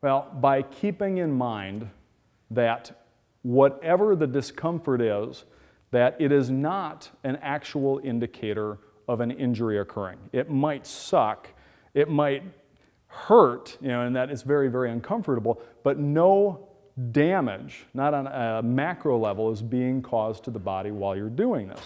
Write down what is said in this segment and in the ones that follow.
Well, by keeping in mind that whatever the discomfort is, that it is not an actual indicator of an injury occurring. It might suck, it might hurt, and that it's very, very uncomfortable, but no damage, not on a macro level, is being caused to the body while you're doing this.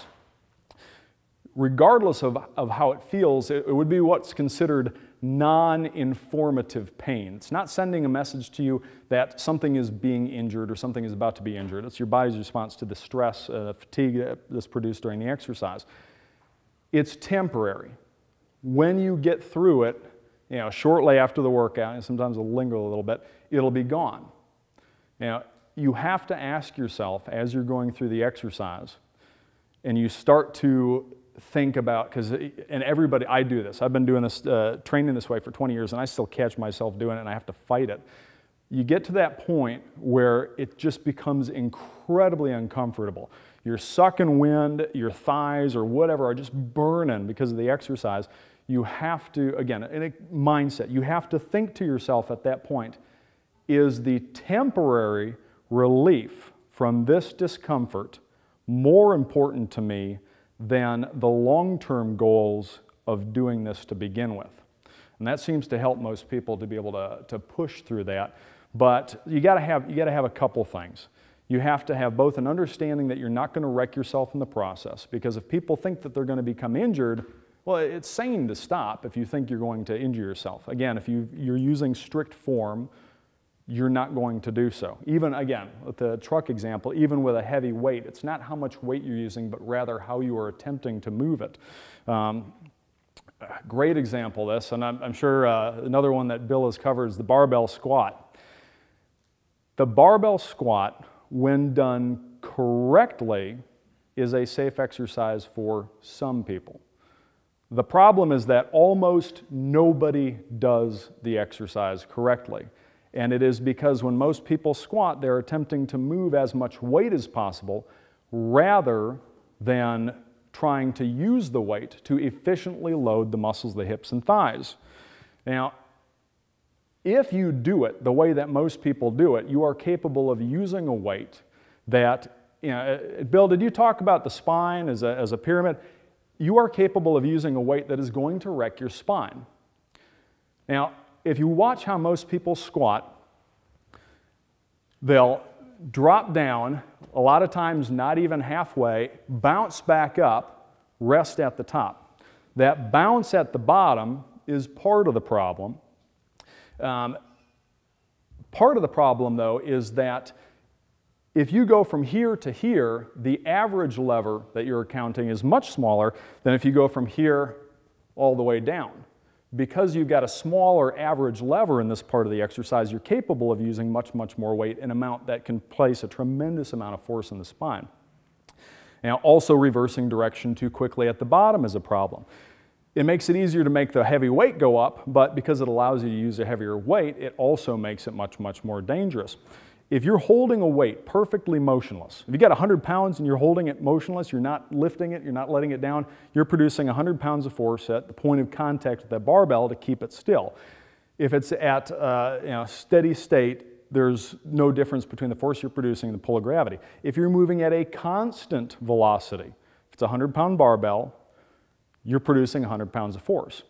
Regardless of how it feels, it would be what's considered non-informative pain. It's not sending a message to you that something is being injured or something is about to be injured. It's your body's response to the stress, fatigue that's produced during the exercise. It's temporary. When you get through it, shortly after the workout, and sometimes it'll linger a little bit, it'll be gone. You have to ask yourself as you're going through the exercise, and you start to think about, and everybody, I do this. I've been doing this, training this way for 20 years, and I still catch myself doing it, and I have to fight it. You get to that point where it just becomes incredibly uncomfortable. You're sucking wind, your thighs or whatever are just burning because of the exercise. You have to, again, in a mindset, you have to think to yourself at that point, is the temporary relief from this discomfort more important to me than the long-term goals of doing this to begin with? And that seems to help most people to be able to push through that. But you gotta have a couple things. You have to have both an understanding that you're not going to wreck yourself in the process, because if people think that they're going to become injured, well, it's sane to stop if you think you're going to injure yourself. Again, if you're using strict form, you're not going to do so. Even, again, with the truck example, even with a heavy weight, it's not how much weight you're using, but rather how you are attempting to move it. Great example of this, and I'm sure another one that Bill has covered is the barbell squat. The barbell squat, when done correctly, is a safe exercise for some people. The problem is that almost nobody does the exercise correctly. And it is because when most people squat, they're attempting to move as much weight as possible rather than trying to use the weight to efficiently load the muscles of the hips and thighs. Now, if you do it the way that most people do it, you are capable of using a weight that, Bill, did you talk about the spine as a pyramid? You are capable of using a weight that is going to wreck your spine. Now, if you watch how most people squat, they'll drop down, a lot of times not even halfway, bounce back up, rest at the top. That bounce at the bottom is part of the problem. Part of the problem, though, is that if you go from here to here, the average lever that you're counting is much smaller than if you go from here all the way down. Because you've got a smaller average lever in this part of the exercise, you're capable of using much, much more weight, an amount that can place a tremendous amount of force in the spine. Now, also reversing direction too quickly at the bottom is a problem. It makes it easier to make the heavy weight go up, but because it allows you to use a heavier weight, it also makes it much, much more dangerous. If you're holding a weight perfectly motionless, if you got 100 pounds and you're holding it motionless, you're not lifting it, you're not letting it down, you're producing 100 pounds of force at the point of contact with that barbell to keep it still. If it's at steady state, there's no difference between the force you're producing and the pull of gravity. If you're moving at a constant velocity, if it's a 100-pound barbell, you're producing 100 pounds of force.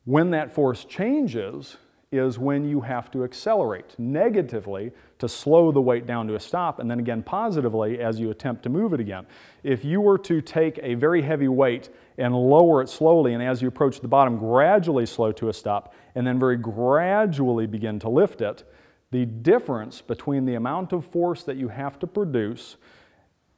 When that force changes is when you have to accelerate negatively to slow the weight down to a stop, and then again positively as you attempt to move it again. If you were to take a very heavy weight and lower it slowly, and as you approach the bottom, gradually slow to a stop, and then very gradually begin to lift it, the difference between the amount of force that you have to produce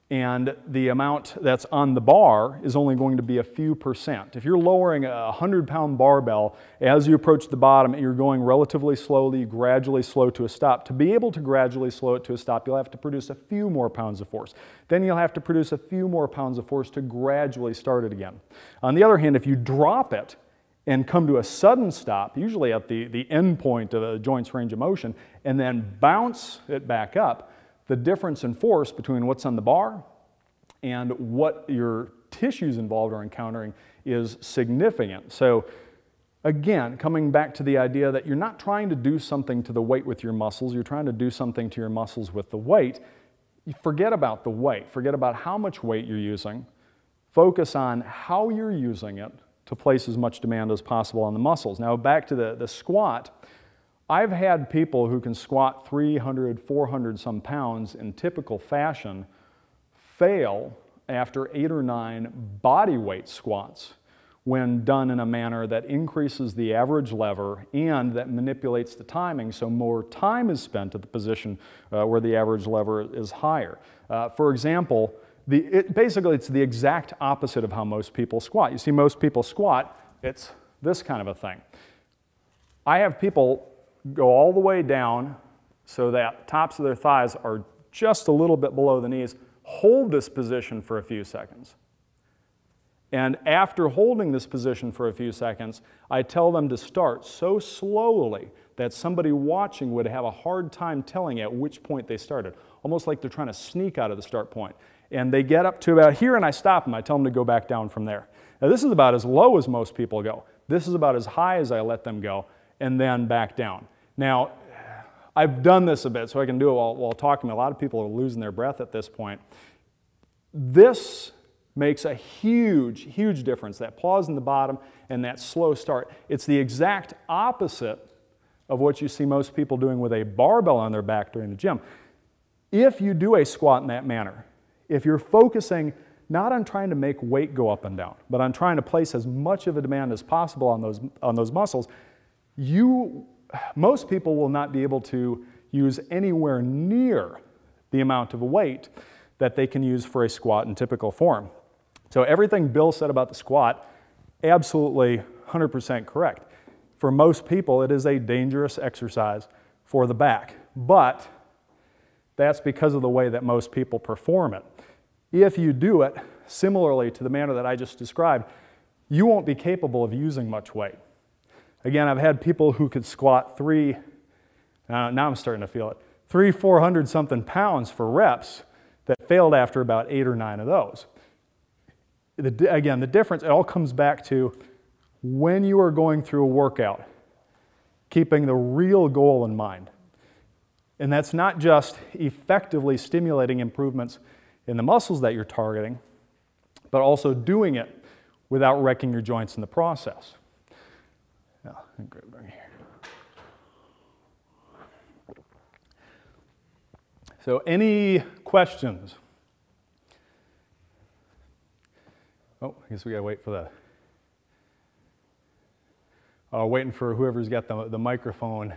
and the amount that's on the bar is only going to be a few percent. If you're lowering a 100-pound barbell, as you approach the bottom, you're going relatively slowly, gradually slow to a stop. To be able to gradually slow it to a stop, you'll have to produce a few more pounds of force. Then you'll have to produce a few more pounds of force to gradually start it again. On the other hand, if you drop it and come to a sudden stop, usually at the end point of the joint's range of motion, and then bounce it back up, the difference in force between what's on the bar and what your tissues involved are encountering is significant. So Again, coming back to the idea that you're not trying to do something to the weight with your muscles, you're trying to do something to your muscles with the weight. You forget about the weight, forget about how much weight you're using, focus on how you're using it to place as much demand as possible on the muscles. Now back to the squat, I've had people who can squat 300, 400 some pounds in typical fashion fail after 8 or 9 body weight squats when done in a manner that increases the average lever and that manipulates the timing so more time is spent at the position where the average lever is higher. For example, basically it's the exact opposite of how most people squat. You see most people squat, it's this kind of a thing. I have people go all the way down so that the tops of their thighs are just a little bit below the knees, hold this position for a few seconds. And after holding this position for a few seconds, I tell them to start so slowly that somebody watching would have a hard time telling at which point they started, almost like they're trying to sneak out of the start point. And they get up to about here and I stop them. I tell them to go back down from there. Now this is about as low as most people go. This is about as high as I let them go and then back down. Now, I've done this a bit so I can do it while talking. A lot of people are losing their breath at this point. This makes a huge, huge difference, that pause in the bottom and that slow start. It's the exact opposite of what you see most people doing with a barbell on their back during the gym. If you do a squat in that manner, if you're focusing not on trying to make weight go up and down, but on trying to place as much of a demand as possible on those muscles, most people will not be able to use anywhere near the amount of weight that they can use for a squat in typical form. So everything Bill said about the squat, absolutely 100% correct. For most people, it is a dangerous exercise for the back, but that's because of the way that most people perform it. If you do it similarly to the manner that I just described, you won't be capable of using much weight. Again, I've had people who could squat now I'm starting to feel it, 300, 400 something pounds for reps that failed after about 8 or 9 of those. Again, the difference, it all comes back to when you are going through a workout, keeping the real goal in mind. And that's not just effectively stimulating improvements in the muscles that you're targeting, but also doing it without wrecking your joints in the process. Yeah, let me grab it right here. So any questions? Oh, I guess we gotta wait for the, waiting for whoever's got the microphone.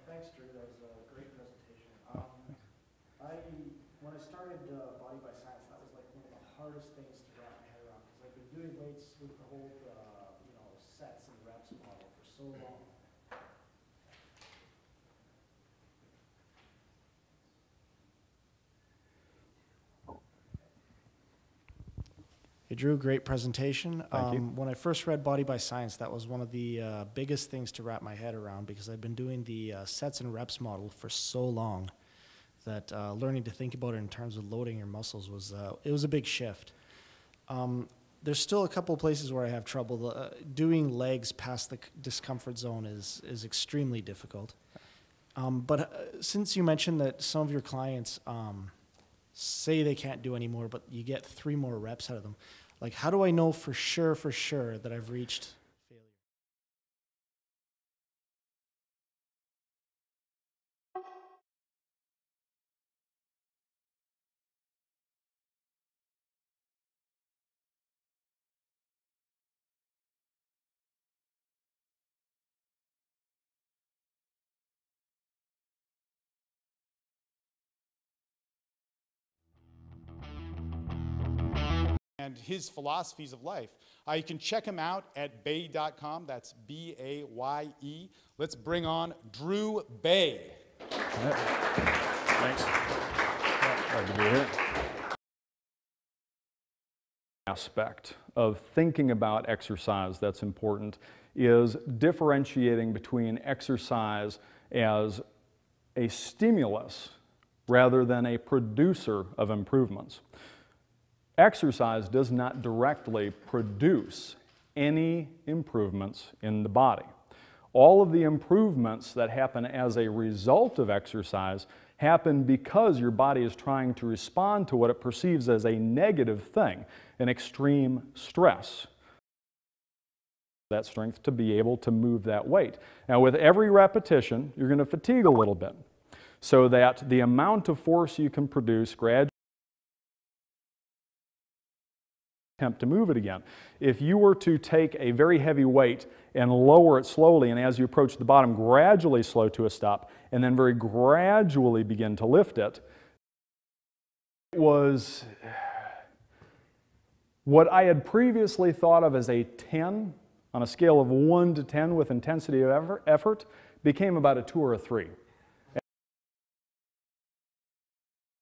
Thanks, Drew. That was a great presentation. When I started Body by Science, that was like one of the hardest things to wrap my head around because I've been doing weights with the whole, sets and reps model for so long. Hey, Drew, great presentation. Thank you. When I first read Body by Science, that was one of the biggest things to wrap my head around because I've been doing the sets and reps model for so long that learning to think about it in terms of loading your muscles was it was a big shift. There's still a couple of places where I have trouble. Doing legs past the discomfort zone is extremely difficult. But since you mentioned that some of your clients say they can't do anymore, but you get 3 more reps out of them, like how do I know for sure that I've reached failure? And his philosophies of life. You can check him out at baye.com. That's B-A-Y-E. Let's bring on Drew Baye. Thanks. Glad to be here. Aspect of thinking about exercise that's important is differentiating between exercise as a stimulus rather than a producer of improvements. Exercise does not directly produce any improvements in the body. All of the improvements that happen as a result of exercise happen because your body is trying to respond to what it perceives as a negative thing, an extreme stress. That strength to be able to move that weight. Now, with every repetition, you're going to fatigue a little bit, so that the amount of force you can produce gradually attempt to move it again. If you were to take a very heavy weight and lower it slowly, and as you approach the bottom, gradually slow to a stop, and then very gradually begin to lift it, it was what I had previously thought of as a 10, on a scale of 1 to 10 with intensity of effort, became about a 2 or a 3.